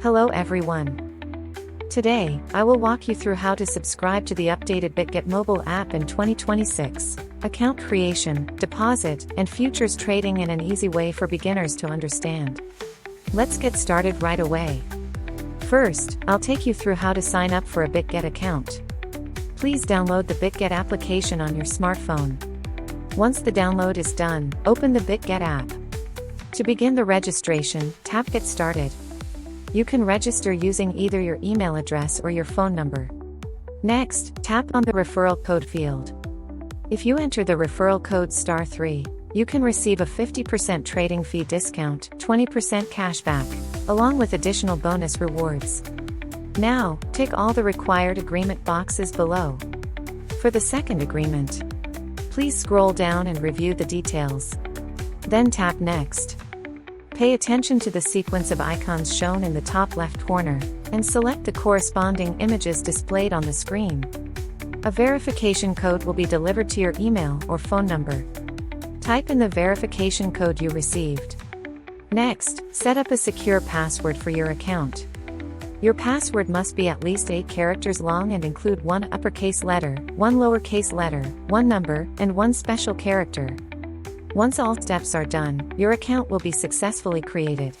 Hello everyone. Today, I will walk you through how to subscribe to the updated Bitget mobile app in 2026. Account creation, deposit, and futures trading in an easy way for beginners to understand. Let's get started right away. First, I'll take you through how to sign up for a Bitget account. Please download the Bitget application on your smartphone. Once the download is done, open the Bitget app. To begin the registration, tap Get Started. You can register using either your email address or your phone number. Next, tap on the referral code field. If you enter the referral code *3, you can receive a 50% trading fee discount, 20% cashback, along with additional bonus rewards. Now, tick all the required agreement boxes below. For the second agreement, please scroll down and review the details. Then tap Next. Pay attention to the sequence of icons shown in the top left corner, and select the corresponding images displayed on the screen. A verification code will be delivered to your email or phone number. Type in the verification code you received. Next, set up a secure password for your account. Your password must be at least 8 characters long and include 1 uppercase letter, 1 lowercase letter, 1 number, and 1 special character. Once all steps are done, your account will be successfully created.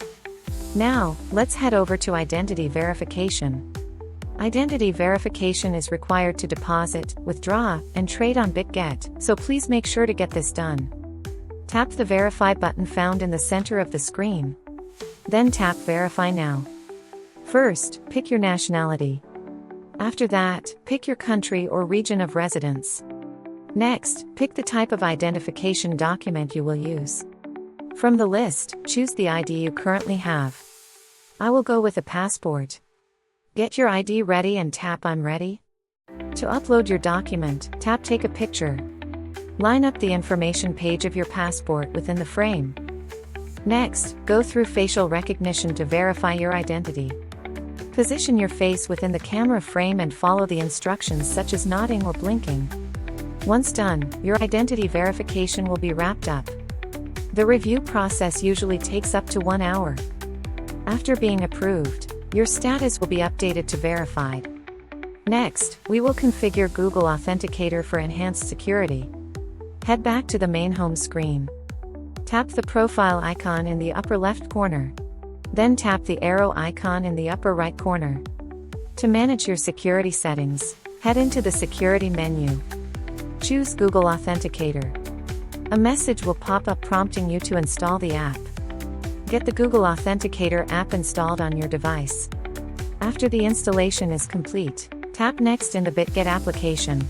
Now, let's head over to identity verification. Identity verification is required to deposit, withdraw, and trade on Bitget, so please make sure to get this done. Tap the Verify button found in the center of the screen. Then tap Verify Now. First, pick your nationality. After that, pick your country or region of residence. Next, pick the type of identification document you will use. From the list, choose the ID you currently have. I will go with a passport. Get your ID ready and tap I'm ready. To upload your document, tap Take a picture. Line up the information page of your passport within the frame. Next, go through facial recognition to verify your identity. Position your face within the camera frame and follow the instructions such as nodding or blinking. Once done, your identity verification will be wrapped up. The review process usually takes up to 1 hour. After being approved, your status will be updated to verified. Next, we will configure Google Authenticator for enhanced security. Head back to the main home screen. Tap the profile icon in the upper left corner. Then tap the arrow icon in the upper right corner. To manage your security settings, head into the security menu. Choose Google Authenticator. A message will pop up prompting you to install the app. Get the Google Authenticator app installed on your device. After the installation is complete, tap Next in the Bitget application.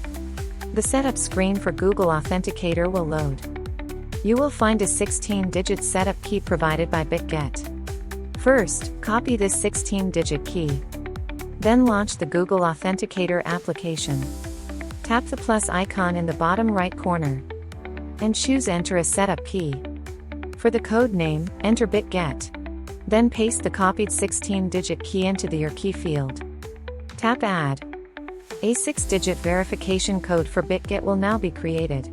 The setup screen for Google Authenticator will load. You will find a 16-digit setup key provided by Bitget. First, copy this 16-digit key. Then launch the Google Authenticator application. Tap the plus icon in the bottom right corner. And choose Enter a setup key. For the code name, enter Bitget. Then paste the copied 16-digit key into your key field. Tap Add. A 6-digit verification code for Bitget will now be created.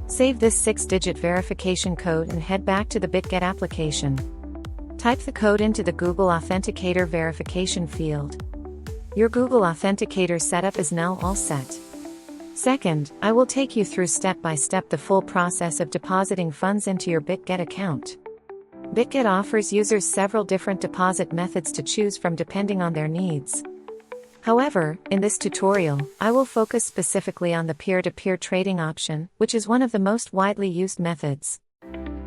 Save this 6-digit verification code and head back to the Bitget application. Type the code into the Google Authenticator verification field. Your Google Authenticator setup is now all set. Second, I will take you through step-by-step the full process of depositing funds into your Bitget account. Bitget offers users several different deposit methods to choose from depending on their needs. However, in this tutorial, I will focus specifically on the peer-to-peer trading option, which is one of the most widely used methods.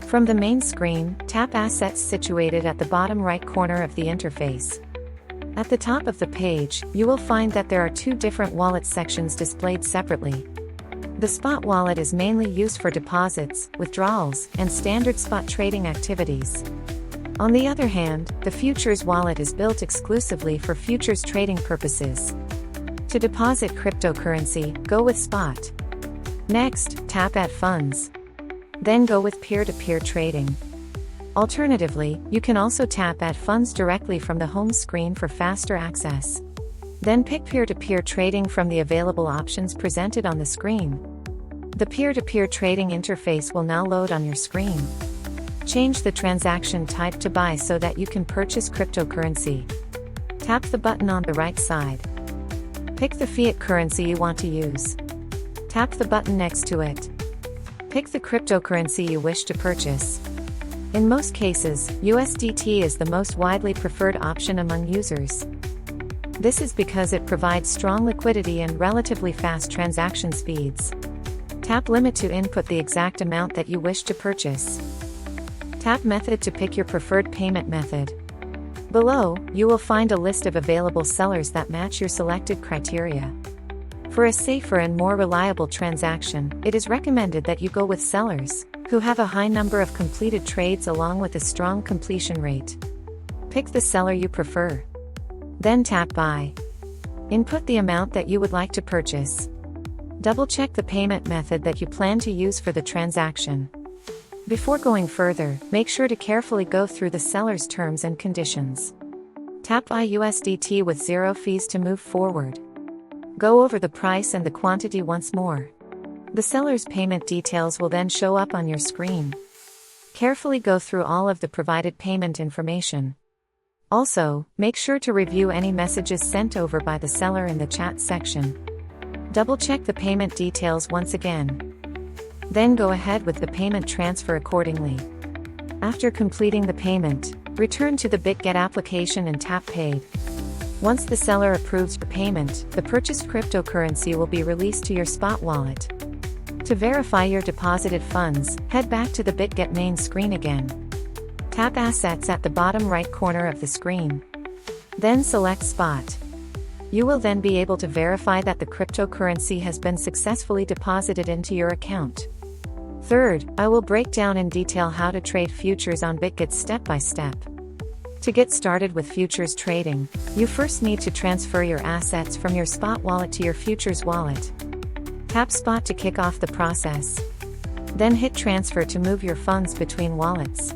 From the main screen, tap Assets situated at the bottom right corner of the interface. At the top of the page, you will find that there are 2 different wallet sections displayed separately. The spot wallet is mainly used for deposits, withdrawals, and standard spot trading activities. On the other hand, the futures wallet is built exclusively for futures trading purposes. To deposit cryptocurrency, go with spot. Next, tap Add Funds. Then go with peer-to-peer trading. Alternatively, you can also tap Add Funds directly from the home screen for faster access. Then pick peer-to-peer trading from the available options presented on the screen. The peer-to-peer trading interface will now load on your screen. Change the transaction type to buy so that you can purchase cryptocurrency. Tap the button on the right side. Pick the fiat currency you want to use. Tap the button next to it. Pick the cryptocurrency you wish to purchase. In most cases, USDT is the most widely preferred option among users. This is because it provides strong liquidity and relatively fast transaction speeds. Tap Limit to input the exact amount that you wish to purchase. Tap Method to pick your preferred payment method. Below, you will find a list of available sellers that match your selected criteria. For a safer and more reliable transaction, it is recommended that you go with sellers who have a high number of completed trades along with a strong completion rate. Pick the seller you prefer. Then tap Buy. Input the amount that you would like to purchase. Double-check the payment method that you plan to use for the transaction. Before going further, make sure to carefully go through the seller's terms and conditions. Tap Buy USDT with 0 fees to move forward. Go over the price and the quantity once more. The seller's payment details will then show up on your screen. Carefully go through all of the provided payment information. Also, make sure to review any messages sent over by the seller in the chat section. Double-check the payment details once again. Then go ahead with the payment transfer accordingly. After completing the payment, return to the Bitget application and tap Paid. Once the seller approves your payment, the purchased cryptocurrency will be released to your spot wallet. To verify your deposited funds, head back to the Bitget main screen again. Tap Assets at the bottom right corner of the screen. Then select Spot. You will then be able to verify that the cryptocurrency has been successfully deposited into your account. Third, I will break down in detail how to trade futures on Bitget step by step. To get started with futures trading, you first need to transfer your assets from your spot wallet to your futures wallet. Tap Spot to kick off the process. Then hit Transfer to move your funds between wallets.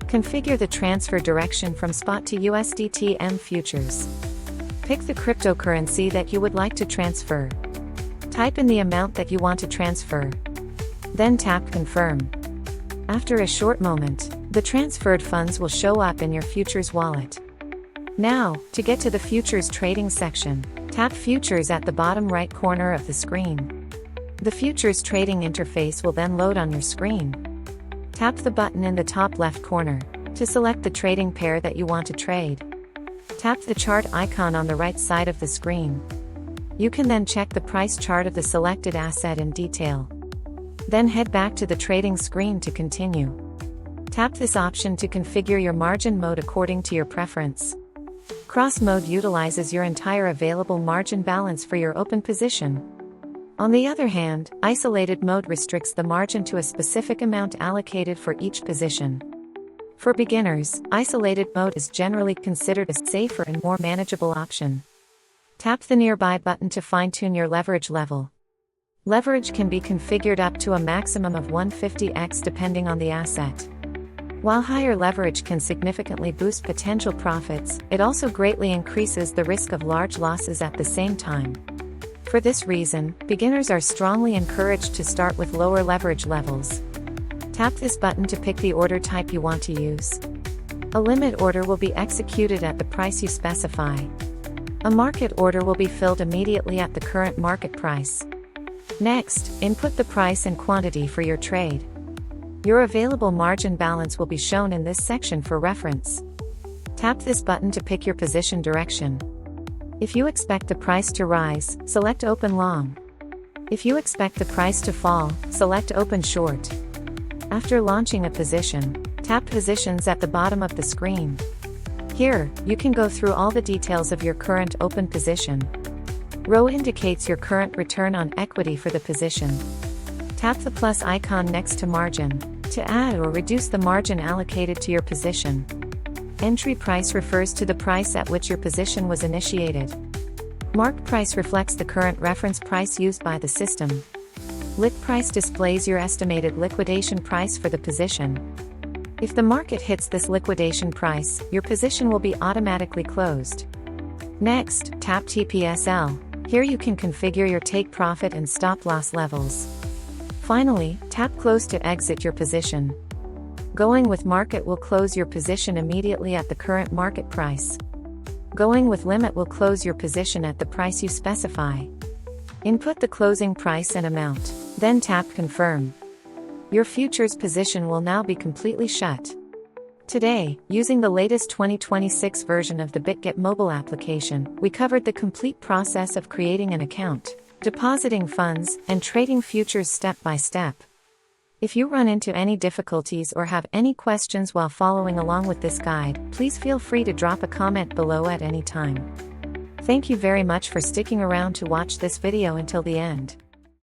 Configure the transfer direction from spot to USDT M futures. Pick the cryptocurrency that you would like to transfer. Type in the amount that you want to transfer. Then tap Confirm. After a short moment, the transferred funds will show up in your futures wallet. Now, to get to the futures trading section, tap Futures at the bottom right corner of the screen. The futures trading interface will then load on your screen. Tap the button in the top left corner to select the trading pair that you want to trade. Tap the chart icon on the right side of the screen. You can then check the price chart of the selected asset in detail. Then head back to the trading screen to continue. Tap this option to configure your margin mode according to your preference. Cross mode utilizes your entire available margin balance for your open position. On the other hand, isolated mode restricts the margin to a specific amount allocated for each position. For beginners, isolated mode is generally considered a safer and more manageable option. Tap the nearby button to fine-tune your leverage level. Leverage can be configured up to a maximum of 150x depending on the asset. While higher leverage can significantly boost potential profits, it also greatly increases the risk of large losses at the same time. For this reason, beginners are strongly encouraged to start with lower leverage levels. Tap this button to pick the order type you want to use. A limit order will be executed at the price you specify. A market order will be filled immediately at the current market price. Next, input the price and quantity for your trade. Your available margin balance will be shown in this section for reference. Tap this button to pick your position direction. If you expect the price to rise, select Open Long. If you expect the price to fall, select Open Short. After launching a position, tap Positions at the bottom of the screen. Here, you can go through all the details of your current open position. Row indicates your current return on equity for the position. Tap the plus icon next to margin to add or reduce the margin allocated to your position. Entry price refers to the price at which your position was initiated. Mark price reflects the current reference price used by the system. Lit price displays your estimated liquidation price for the position. If the market hits this liquidation price, your position will be automatically closed. Next, tap TPSL. Here you can configure your take profit and stop loss levels. Finally, tap Close to exit your position. Going with market will close your position immediately at the current market price. Going with limit will close your position at the price you specify. Input the closing price and amount, then tap confirm. Your futures position will now be completely shut. Today, using the latest 2026 version of the Bitget mobile application, we covered the complete process of creating an account, depositing funds, and trading futures step by step. If you run into any difficulties or have any questions while following along with this guide, please feel free to drop a comment below at any time. Thank you very much for sticking around to watch this video until the end.